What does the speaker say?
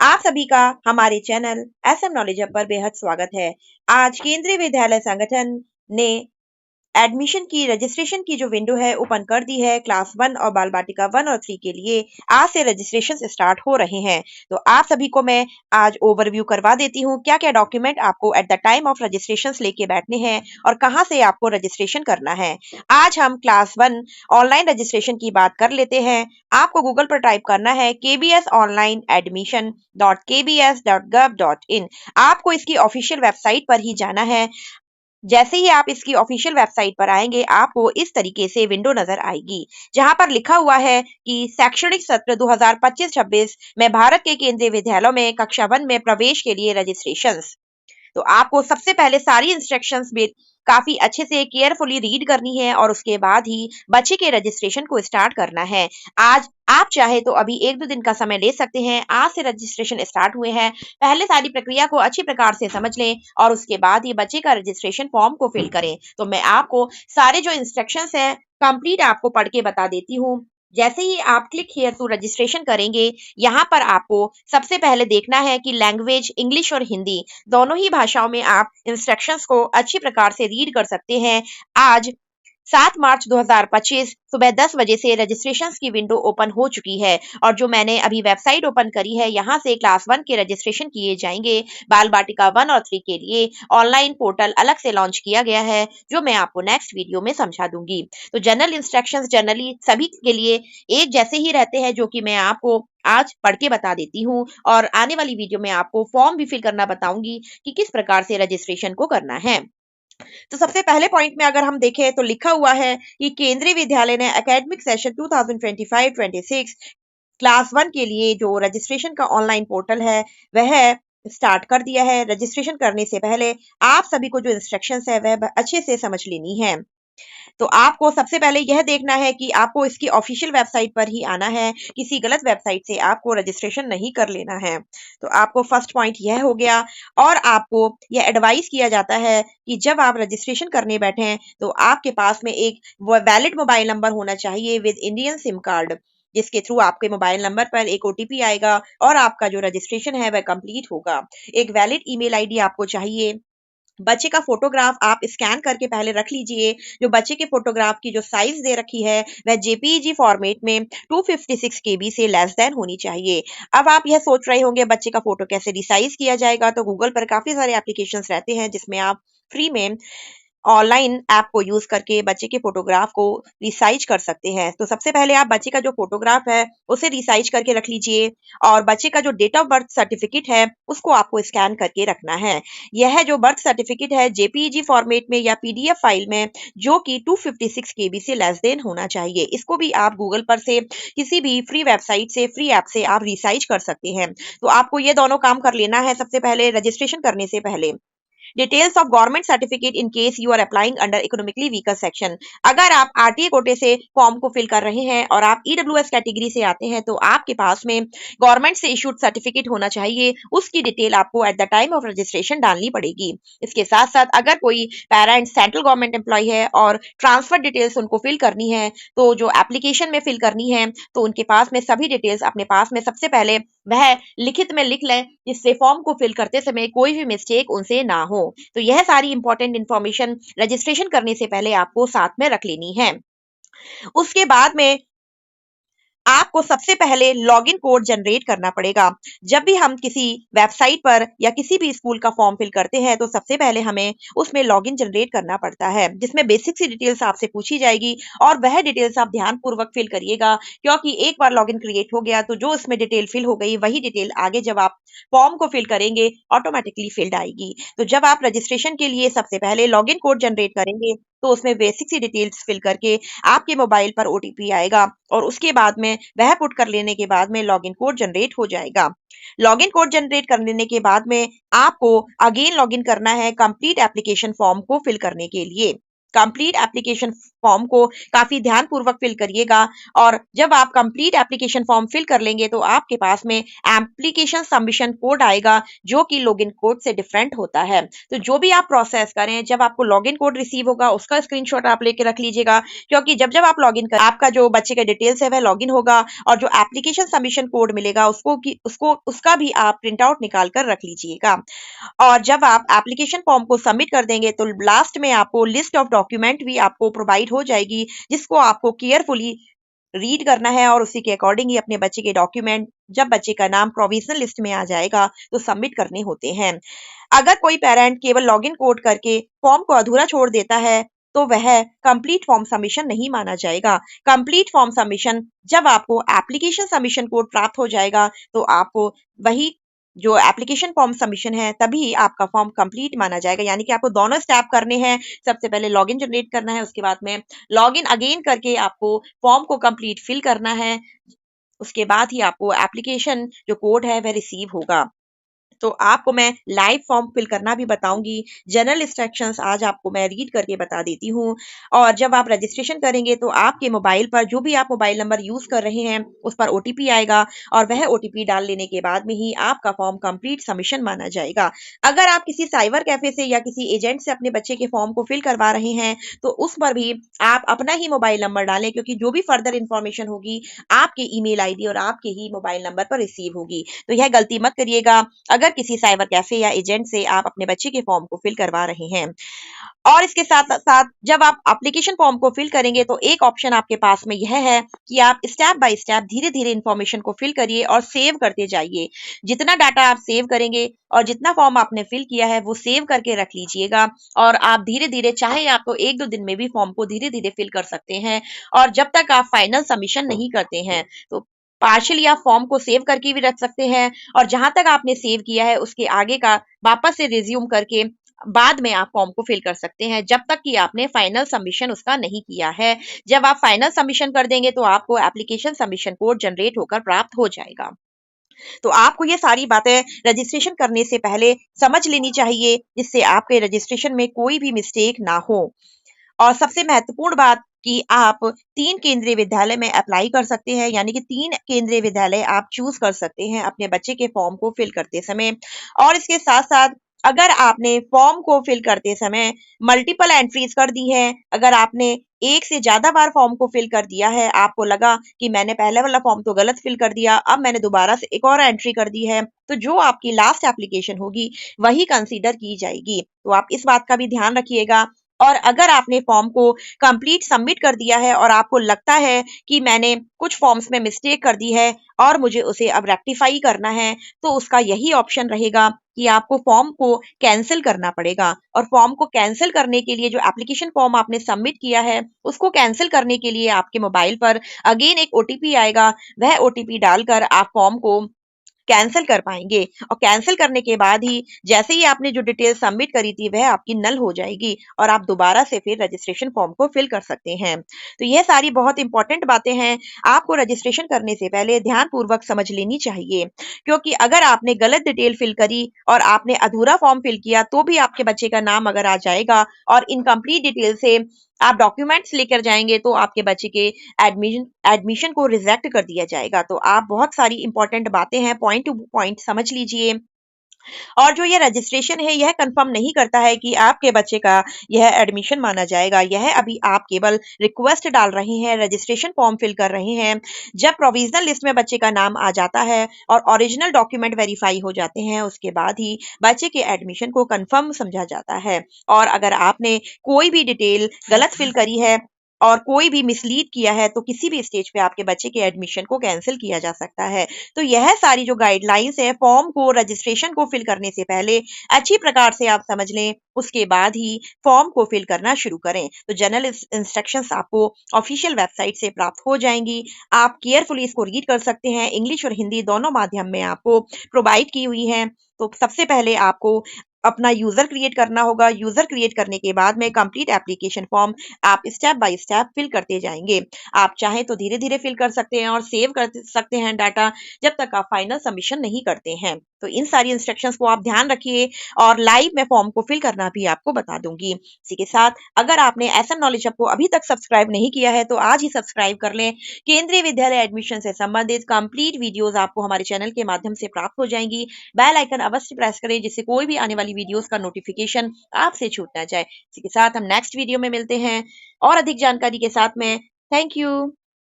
आप सभी का हमारे चैनल एसएम नॉलेज हब पर बेहद स्वागत है। आज केंद्रीय विद्यालय संगठन ने एडमिशन की रजिस्ट्रेशन की जो विंडो है ओपन कर दी है। क्लास 1 और बाल बाटिका 1 और 3 के लिए आज से रजिस्ट्रेशन स्टार्ट हो रहे हैं। तो आप सभी को मैं आज ओवरव्यू करवा देती हूँ क्या क्या डॉक्यूमेंट आपको at the time of registration लेके बैठने हैं और कहाँ से आपको रजिस्ट्रेशन करना है। आज हम क्लास 1 ऑनलाइन रजिस्ट्रेशन की बात कर लेते हैं। आपको गूगल पर टाइप करना है kbsonlineadmission.kbs.gov.in। आपको इसकी ऑफिशियल वेबसाइट पर ही जाना है। जैसे ही आप इसकी ऑफिशियल वेबसाइट पर आएंगे आपको इस तरीके से विंडो नजर आएगी, जहां पर लिखा हुआ है कि शैक्षणिक सत्र 2025-26 में भारत के केंद्रीय विद्यालयों में कक्षा 1 में प्रवेश के लिए रजिस्ट्रेशन। तो आपको सबसे पहले सारी इंस्ट्रक्शंस भी काफी अच्छे से केयरफुली रीड करनी है और उसके बाद ही बच्चे के रजिस्ट्रेशन को स्टार्ट करना है। आज आप चाहे तो अभी 1-2 दिन का समय ले सकते हैं। आज से रजिस्ट्रेशन स्टार्ट हुए हैं। पहले सारी प्रक्रिया को अच्छी प्रकार से समझ लें और उसके बाद ही बच्चे का रजिस्ट्रेशन फॉर्म को फिल करें। तो मैं आपको सारे जो इंस्ट्रक्शंस हैं कंप्लीट आपको पढ़ के बता देती हूँ। जैसे ही आप क्लिक हियर टू रजिस्ट्रेशन करेंगे, यहाँ पर आपको सबसे पहले देखना है कि लैंग्वेज इंग्लिश और हिंदी दोनों ही भाषाओं में आप इंस्ट्रक्शंस को अच्छी प्रकार से रीड कर सकते हैं। आज 7 मार्च 2025 सुबह 10 बजे से रजिस्ट्रेशन की विंडो ओपन हो चुकी है और जो मैंने अभी वेबसाइट ओपन करी है यहाँ से क्लास 1 के रजिस्ट्रेशन किए जाएंगे। बाल बाटिका 1 और 3 के लिए ऑनलाइन पोर्टल अलग से लॉन्च किया गया है, जो मैं आपको नेक्स्ट वीडियो में समझा दूंगी। तो जनरल इंस्ट्रक्शंस जनरली सभी के लिए एक जैसे ही रहते हैं, जो कि मैं आपको आज पढ़ के बता देती हूँ और आने वाली वीडियो में आपको फॉर्म भी फिल करना बताऊंगी कि किस प्रकार से रजिस्ट्रेशन को करना है। तो सबसे पहले पॉइंट में अगर हम देखें तो लिखा हुआ है कि केंद्रीय विद्यालय ने एकेडमिक सेशन 2025-26 क्लास 1 के लिए जो रजिस्ट्रेशन का ऑनलाइन पोर्टल है वह स्टार्ट कर दिया है। रजिस्ट्रेशन करने से पहले आप सभी को जो इंस्ट्रक्शंस है वह अच्छे से समझ लेनी है। तो आपको सबसे पहले यह देखना है कि आपको इसकी ऑफिशियल वेबसाइट पर ही आना है, किसी गलत वेबसाइट से आपको रजिस्ट्रेशन नहीं कर लेना है। तो आपको फर्स्ट पॉइंट यह हो गया। और आपको यह एडवाइस किया जाता है कि जब आप रजिस्ट्रेशन करने बैठें तो आपके पास में एक वैलिड मोबाइल नंबर होना चाहिए विद इंडियन सिम कार्ड, जिसके थ्रू आपके मोबाइल नंबर पर एक ओटीपी आएगा और आपका जो रजिस्ट्रेशन है वह कंप्लीट होगा। एक वैलिड ईमेल आईडी आपको चाहिए। बच्चे का फोटोग्राफ आप स्कैन करके पहले रख लीजिए। जो बच्चे के फोटोग्राफ की जो साइज दे रखी है वह जेपीईजी फॉर्मेट में 256 केबी से लेस देन होनी चाहिए। अब आप यह सोच रहे होंगे बच्चे का फोटो कैसे रिसाइज किया जाएगा, तो गूगल पर काफी सारे एप्लीकेशंस रहते हैं जिसमें आप फ्री में ऑनलाइन ऐप को यूज करके बच्चे के फोटोग्राफ को रिसाइज कर सकते हैं। तो सबसे पहले आप बच्चे का जो फोटोग्राफ है उसे रिसाइज करके रख लीजिए और बच्चे का जो डेट ऑफ बर्थ सर्टिफिकेट है उसको आपको स्कैन करके रखना है। यह जो बर्थ सर्टिफिकेट है जेपीईजी फॉर्मेट में या पीडीएफ फाइल में, जो कि 256 केबी से लेस देन होना चाहिए। इसको भी आप गूगल पर से किसी भी फ्री वेबसाइट से फ्री ऐप से आप रिसाइज कर सकते हैं। तो आपको ये दोनों काम कर लेना है सबसे पहले रजिस्ट्रेशन करने से पहले। Details of government certificate in case you are applying under economically weaker section. अगर आप आरटीए कोटे से फॉर्म को फिल कर रहे हैं और आप ईडब्ल्यूएस कैटेगरी से आते हैं तो आपके पास में गवर्नमेंट से इशूड सर्टिफिकेट होना चाहिए। उसकी डिटेल आपको at the time of registration डालनी पड़ेगी। इसके साथ साथ अगर कोई पेरेंट सेंट्रल गवर्नमेंट एम्प्लॉय है और ट्रांसफर डिटेल्स उनको फिल करनी है, तो जो एप्लीकेशन में फिल करनी है तो उनके पास में सभी डिटेल्स अपने पास में सबसे पहले वह लिखित में लिख लें, जिससे फॉर्म को फिल करते समय कोई भी मिस्टेक उनसे ना हो। तो यह सारी इंपॉर्टेंट इंफॉर्मेशन रजिस्ट्रेशन करने से पहले आपको साथ में रख लेनी है। उसके बाद में आपको सबसे पहले लॉगिन कोड जनरेट करना पड़ेगा। जब भी हम किसी वेबसाइट पर या किसी भी स्कूल का फॉर्म फिल करते हैं तो सबसे पहले हमें उसमें लॉगिन जनरेट करना पड़ता है, जिसमें बेसिक सी डिटेल्स आपसे पूछी जाएगी और वह डिटेल्स आप ध्यानपूर्वक फिल करिएगा, क्योंकि एक बार लॉगिन क्रिएट हो गया तो जो उसमें डिटेल फिल हो गई वही डिटेल आगे जब आप फॉर्म को फिल करेंगे ऑटोमेटिकली फिल्ड आएगी। तो जब आप रजिस्ट्रेशन के लिए सबसे पहले लॉगिन कोड जनरेट करेंगे तो उसमें बेसिक सी डिटेल्स फिल करके आपके मोबाइल पर ओटीपी आएगा और उसके बाद में वह पुट कर लेने के बाद में लॉगिन कोड जनरेट हो जाएगा। लॉगिन कोड जनरेट कर लेने के बाद में आपको अगेन लॉगिन करना है कंप्लीट एप्लीकेशन फॉर्म को फिल करने के लिए। कंप्लीट एप्लीकेशन फॉर्म को काफी ध्यानपूर्वक फिल करिएगा। और जब आप कंप्लीट एप्लीकेशन फॉर्म फिल कर लेंगे तो आपके पास में एप्लीकेशन सबमिशन कोड आएगा, जो कि लॉगिन कोड से डिफरेंट होता है। तो जो भी आप प्रोसेस करें, जब आपको लॉगिन कोड रिसीव होगा उसका स्क्रीनशॉट आप लेके रख लीजिएगा, क्योंकि जब जब आप लॉगिन कर आपका जो बच्चे का डिटेल्स है वह लॉगिन होगा, और जो एप्लीकेशन सबमिशन कोड मिलेगा उसका भी आप प्रिंट आउट निकाल कर रख लीजिएगा। और जब आप एप्लीकेशन फॉर्म को सबमिट कर देंगे तो लास्ट में आपको लिस्ट ऑफ डॉक्यूमेंट भी आपको प्रोवाइड हो जाएगी, जिसको आपको केयरफुली रीड करना है और उसी के अकॉर्डिंग ही अपने बच्चे के डॉक्यूमेंट, जब बच्चे का नाम प्रोविजनल लिस्ट में आ जाएगा तो सबमिट करने होते हैं। अगर कोई पेरेंट केवल लॉगिन कोड करके फॉर्म को अधूरा छोड़ देता है तो वह कंप्लीट फॉर्म सबमिशन नहीं माना जाएगा। कंप्लीट फॉर्म सबमिशन जब आपको एप्लीकेशन सबमिशन कोड प्राप्त हो जाएगा तो आपको वही जो एप्लीकेशन फॉर्म सबमिशन है तभी आपका फॉर्म कंप्लीट माना जाएगा। यानी कि आपको दोनों स्टेप करने हैं। सबसे पहले लॉगिन जनरेट करना है, उसके बाद में लॉगिन अगेन करके आपको फॉर्म को कंप्लीट फिल करना है। उसके बाद ही आपको एप्लीकेशन जो कोड है वह रिसीव होगा। तो आपको मैं लाइव फॉर्म फिल करना भी बताऊंगी। जनरल इंस्ट्रक्शंस आज आपको मैं रीड करके बता देती हूँ। और जब आप रजिस्ट्रेशन करेंगे तो आपके मोबाइल पर जो भी आप मोबाइल नंबर यूज कर रहे हैं उस पर ओटीपी आएगा, और वह ओटीपी डाल लेने के बाद में ही आपका फॉर्म कंप्लीट सबमिशन माना जाएगा। अगर आप किसी साइबर कैफे से या किसी एजेंट से अपने बच्चे के फॉर्म को फिल करवा रहे हैं तो उस पर भी आप अपना ही मोबाइल नंबर डालें, क्योंकि जो भी फर्दर इंफॉर्मेशन होगी आपके ईमेल आईडी और आपके ही मोबाइल नंबर पर रिसीव होगी। तो यह गलती मत करिएगा अगर किसी साइबर कैफे या एजेंट से आप अपने बच्चे के फॉर्म को फिल करवा रहे हैं। और इसके साथ साथ जब आप एप्लीकेशन फॉर्म को फिल करेंगे तो एक ऑप्शन आपके पास में यह है कि आप स्टेप बाय स्टेप धीरे धीरे इंफॉर्मेशन को फिल करिए और सेव करते जाइए। जितना डाटा आप सेव करेंगे और जितना फॉर्म आपने फिल किया है वो सेव करके रख लीजिएगा, और आप धीरे धीरे, चाहे आप तो 1-2 दिन में भी फॉर्म को धीरे धीरे फिल कर सकते हैं। और जब तक आप फाइनल सबमिशन नहीं करते हैं तो पार्शियली आप फॉर्म को सेव करके भी रख सकते हैं, और जहां तक आपने सेव किया है उसके आगे का वापस से रिज्यूम करके बाद में आप फॉर्म को फिल कर सकते हैं, जब तक कि आपने फाइनल सबमिशन उसका नहीं किया है। जब आप फाइनल सबमिशन कर देंगे तो आपको एप्लीकेशन सबमिशन कोड जनरेट होकर प्राप्त हो जाएगा। तो आपको ये सारी बातें रजिस्ट्रेशन करने से पहले समझ लेनी चाहिए, जिससे आपके रजिस्ट्रेशन में कोई भी मिस्टेक ना हो। और सबसे महत्वपूर्ण बात कि आप 3 केंद्रीय विद्यालय में अप्लाई कर सकते हैं, यानी कि 3 केंद्रीय विद्यालय आप चूज कर सकते हैं अपने बच्चे के फॉर्म को फिल करते समय। और इसके साथ साथ अगर आपने फॉर्म को फिल करते समय मल्टीपल एंट्रीज कर दी हैं, अगर आपने एक से ज्यादा बार फॉर्म को फिल कर दिया है, आपको लगा कि मैंने पहले वाला फॉर्म तो गलत फिल कर दिया, अब मैंने दोबारा से एक और एंट्री कर दी है, तो जो आपकी लास्ट एप्लीकेशन होगी वही कंसीडर की जाएगी। तो आप इस बात का भी ध्यान रखिएगा। और अगर आपने फॉर्म को कंप्लीट सबमिट कर दिया है और आपको लगता है कि मैंने कुछ फॉर्म्स में मिस्टेक कर दी है और मुझे उसे अब रेक्टिफाई करना है, तो उसका यही ऑप्शन रहेगा कि आपको फॉर्म को कैंसिल करना पड़ेगा। और फॉर्म को कैंसिल करने के लिए जो एप्लीकेशन फॉर्म आपने सबमिट किया है उसको कैंसिल करने के लिए आपके मोबाइल पर अगेन एक ओटीपी आएगा। वह ओटीपी डालकर आप फॉर्म को कैंसिल कर पाएंगे, और कैंसिल करने के बाद ही जैसे ही आपने जो डिटेल सबमिट करी थी वह आपकी नल हो जाएगी और आप दोबारा से फिर रजिस्ट्रेशन फॉर्म को फिल कर सकते हैं। तो यह सारी बहुत इंपॉर्टेंट बातें हैं, आपको रजिस्ट्रेशन करने से पहले ध्यानपूर्वक समझ लेनी चाहिए, क्योंकि अगर आपने गलत डिटेल फिल करी और आपने अधूरा फॉर्म फिल किया तो भी आपके बच्चे का नाम अगर आ जाएगा और इनकम्प्लीट डिटेल से आप डॉक्यूमेंट्स लेकर जाएंगे तो आपके बच्चे के एडमिशन को रिजेक्ट कर दिया जाएगा। तो आप बहुत सारी इंपॉर्टेंट बातें हैं, पॉइंट टू पॉइंट समझ लीजिए। और जो ये रजिस्ट्रेशन है यह कंफर्म नहीं करता है कि आपके बच्चे का यह एडमिशन माना जाएगा। यह अभी आप केवल रिक्वेस्ट डाल रहे हैं, रजिस्ट्रेशन फॉर्म फिल कर रहे हैं। जब प्रोविजनल लिस्ट में बच्चे का नाम आ जाता है और ओरिजिनल डॉक्यूमेंट वेरीफाई हो जाते हैं उसके बाद ही बच्चे के एडमिशन को कंफर्म समझा जाता है। और अगर आपने कोई भी डिटेल गलत फिल करी है और कोई भी मिसलीड किया है तो किसी भी स्टेज पे आपके बच्चे के एडमिशन को कैंसिल किया जा सकता है। तो यह सारी जो गाइडलाइंस है फॉर्म को रजिस्ट्रेशन को फिल करने से पहले अच्छी प्रकार से आप समझ लें, उसके बाद ही फॉर्म को फिल करना शुरू करें। तो जनरल इंस्ट्रक्शंस आपको ऑफिशियल वेबसाइट से प्राप्त हो जाएंगी। आप केयरफुली इसको रीड कर सकते हैं, इंग्लिश और हिंदी दोनों माध्यम में आपको प्रोवाइड की हुई है। तो सबसे पहले आपको अपना यूजर क्रिएट करना होगा। यूजर क्रिएट करने के बाद में कंप्लीट एप्लीकेशन फॉर्म आप स्टेप बाय स्टेप फिल करते जाएंगे। आप चाहें तो धीरे धीरे फिल कर सकते हैं और सेव कर सकते हैं डाटा जब तक आप फाइनल सबमिशन नहीं करते हैं। तो इन सारी इंस्ट्रक्शंस को आप ध्यान रखिए और लाइव में फॉर्म को फिल करना भी आपको बता दूंगी। इसी के साथ अगर आपने एसएम नॉलेज हब को अभी तक सब्सक्राइब नहीं किया है तो आज ही सब्सक्राइब कर लें। केंद्रीय विद्यालय एडमिशन से संबंधित कंप्लीट वीडियोस आपको हमारे चैनल के माध्यम से प्राप्त हो जाएंगी। बेल आइकन अवश्य प्रेस करें जिससे कोई भी आने वाली वीडियोस का नोटिफिकेशन आपसे छूट ना जाए। इसी के साथ हम नेक्स्ट वीडियो में मिलते हैं और अधिक जानकारी के साथ में। Thank you.